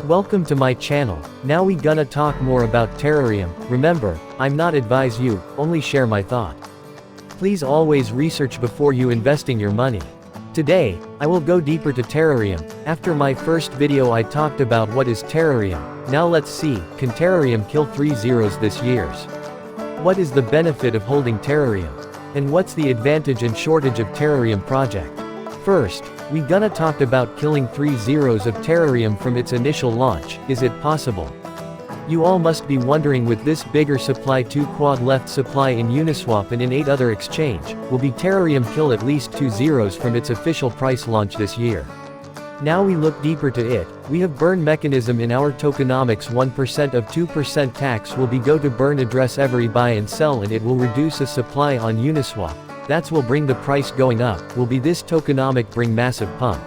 Welcome to my channel. Now we gonna talk more about Terarium. Remember, I'm not advise you, only share my thought. Please always research before you investing your money. Today, I will go deeper to Terarium. After my first video I talked about what is Terarium. Now let's see, can Terarium kill 3 zeros this year? What is the benefit of holding Terarium? And what's the advantage and shortage of Terarium project? First, we gonna talk about killing 3 zeros of Terarium from its initial launch. Is it possible? You all must be wondering, with this bigger supply, 2 quad left supply in Uniswap and in 8 other exchange, will be Terarium kill at least 2 zeros from its official price launch this year? Now we look deeper to it. We have burn mechanism in our tokenomics. 1% of 2% tax will be go to burn address every buy and sell, and it will reduce a supply on Uniswap. That's will bring the price going up. Will be this tokenomic bring massive pump.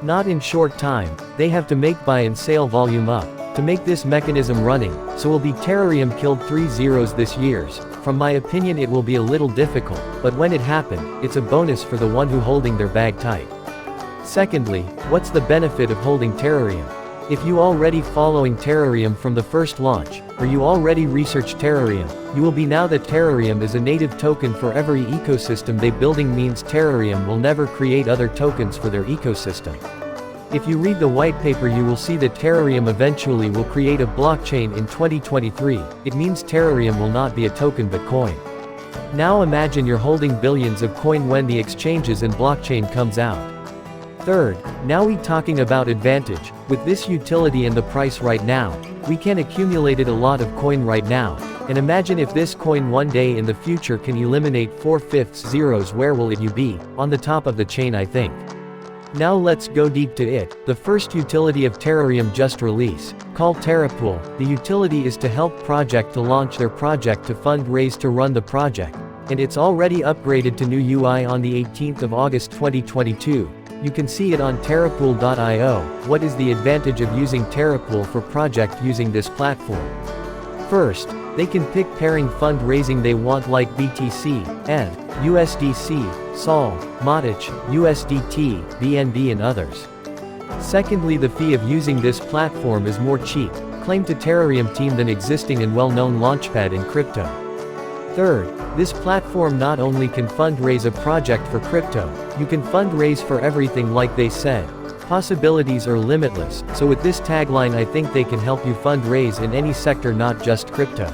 Not in short time, they have to make buy and sale volume up to make this mechanism running, so will be Terarium killed 3 zeros this years. From my opinion it will be a little difficult, but when it happen, it's a bonus for the one who holding their bag tight. Secondly, what's the benefit of holding Terarium? If you already following Terarium from the first launch, or you already researched Terarium, you will be now that Terarium is a native token for every ecosystem they building, means Terarium will never create other tokens for their ecosystem. If you read the white paper you will see that Terarium eventually will create a blockchain in 2023, it means Terarium will not be a token but coin. Now imagine you're holding billions of coin when the exchanges and blockchain comes out. Third, now we talking about advantage. With this utility and the price right now, we can accumulated a lot of coin right now, and imagine if this coin one day in the future can eliminate 4/5 zeros, where will it you be? On the top of the chain, I think. Now let's go deep to it. The first utility of Terarium Just release, called Terapool. The utility is to help project to launch their project, to fundraise to run the project, and it's already upgraded to new UI on the 18th of August 2022. You can see it on Terapool.io. What is the advantage of using Terapool for project using this platform? First, they can pick pairing fundraising they want, like BTC, ETH, USDC, SOL, Matic, USDT, BNB and others. Secondly, the fee of using this platform is more cheap, claim to Terarium team, than existing and well-known launchpad in crypto. Third, this platform not only can fundraise a project for crypto, you can fundraise for everything, like they said. Possibilities are limitless, so with this tagline I think they can help you fundraise in any sector, not just crypto.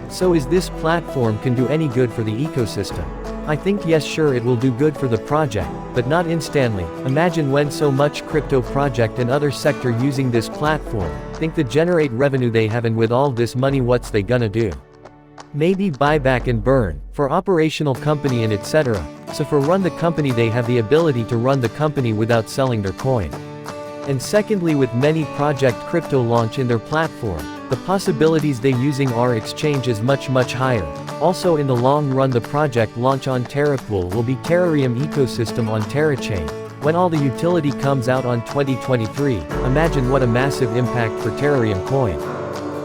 So is this platform can do any good for the ecosystem? I think yes, sure, it will do good for the project, but not instantly. Imagine when so much crypto project and other sector using this platform, think the generate revenue they have, and with all this money what's they gonna do? Maybe buyback and burn, for operational company and etc. So for run the company they have the ability to run the company without selling their coin. And secondly, with many project crypto launch in their platform, the possibilities they using our exchange is much higher. Also in the long run the project launch on Terapool will be Terarium ecosystem on Terachain. When all the utility comes out on 2023, imagine what a massive impact for Terarium coin.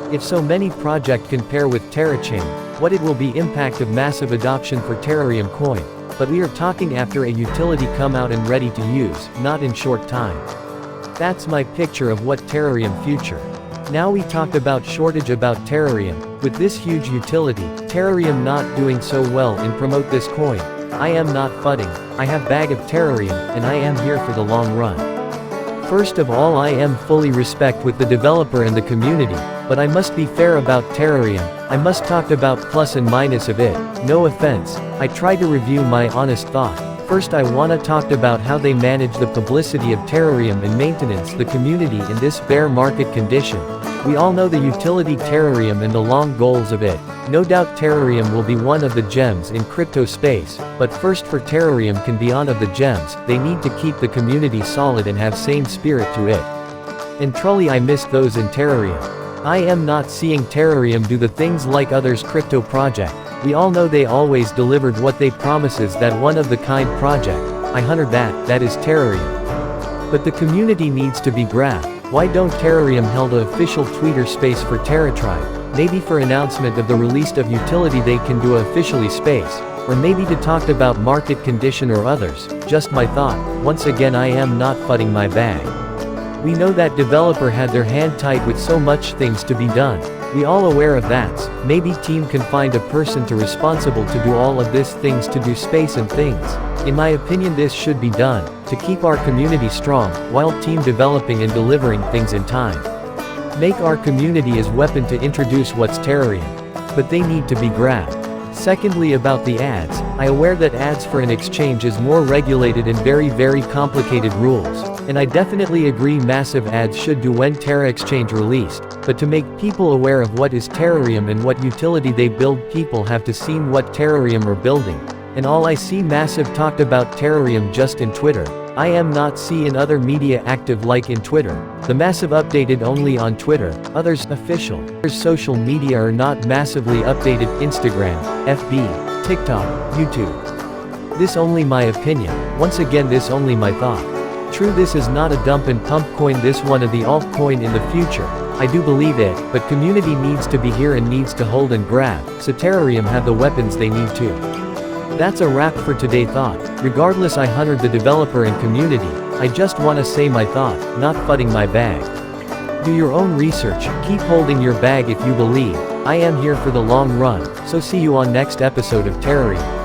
If so many project can pair with Terachain, what it will be impact of massive adoption for Terarium coin. But we are talking after a utility come out and ready to use, not in short time. That's my picture of what Terarium future. Now we talked about shortage about Terarium. With this huge utility, Terarium not doing so well in promote this coin. I am not fudding, I have bag of Terarium, and I am here for the long run. First of all, I am fully respect with the developer and the community, but I must be fair about Terarium. I must talk about plus and minus of it. No offense, I try to review my honest thought. First I wanna talk about how they manage the publicity of Terarium and maintenance the community in this bear market condition. We all know the utility Terarium and the long goals of it. No doubt Terarium will be one of the gems in crypto space, but first for Terarium can be one of the gems, they need to keep the community solid and have same spirit to it. And truly I miss those in Terarium. I am not seeing Terarium do the things like others crypto project. We all know they always delivered what they promises, that one of the kind project. I hunted that is Terarium. But the community needs to be grabbed. Why don't Terarium held an official Twitter space for TerraTribe? Maybe for announcement of the release of utility they can do officially space, or maybe to talk about market condition or others. Just my thought. Once again I am not fudding my bag. We know that developer had their hand tight with so much things to be done. We all aware of that. Maybe team can find a person to responsible to do all of this things to do space and things. In my opinion this should be done, to keep our community strong, while team developing and delivering things in time. Make our community as weapon to introduce what's Terarium. But they need to be grabbed. Secondly about the ads, I aware that ads for an exchange is more regulated and very complicated rules, and I definitely agree massive ads should do when Terra Exchange released, but to make people aware of what is Terarium and what utility they build people have to see what Terarium are building, and all I see massive talked about TERAREUM Just in Twitter. I am not see in other media active like in Twitter. The massive updated only on Twitter, others official. Others social media are not massively updated Instagram, FB, TikTok, YouTube. This only my opinion, once again this only my thought. True this is not a dump and pump coin this one of the altcoin in the future, I do believe it, but community needs to be here and needs to hold and grab, so Terarium have the weapons they need to. That's a wrap for today thought. Regardless I honored the developer and community, I just wanna say my thought, not fudding my bag. Do your own research, keep holding your bag if you believe, I am here for the long run, so see you on next episode of Terarium.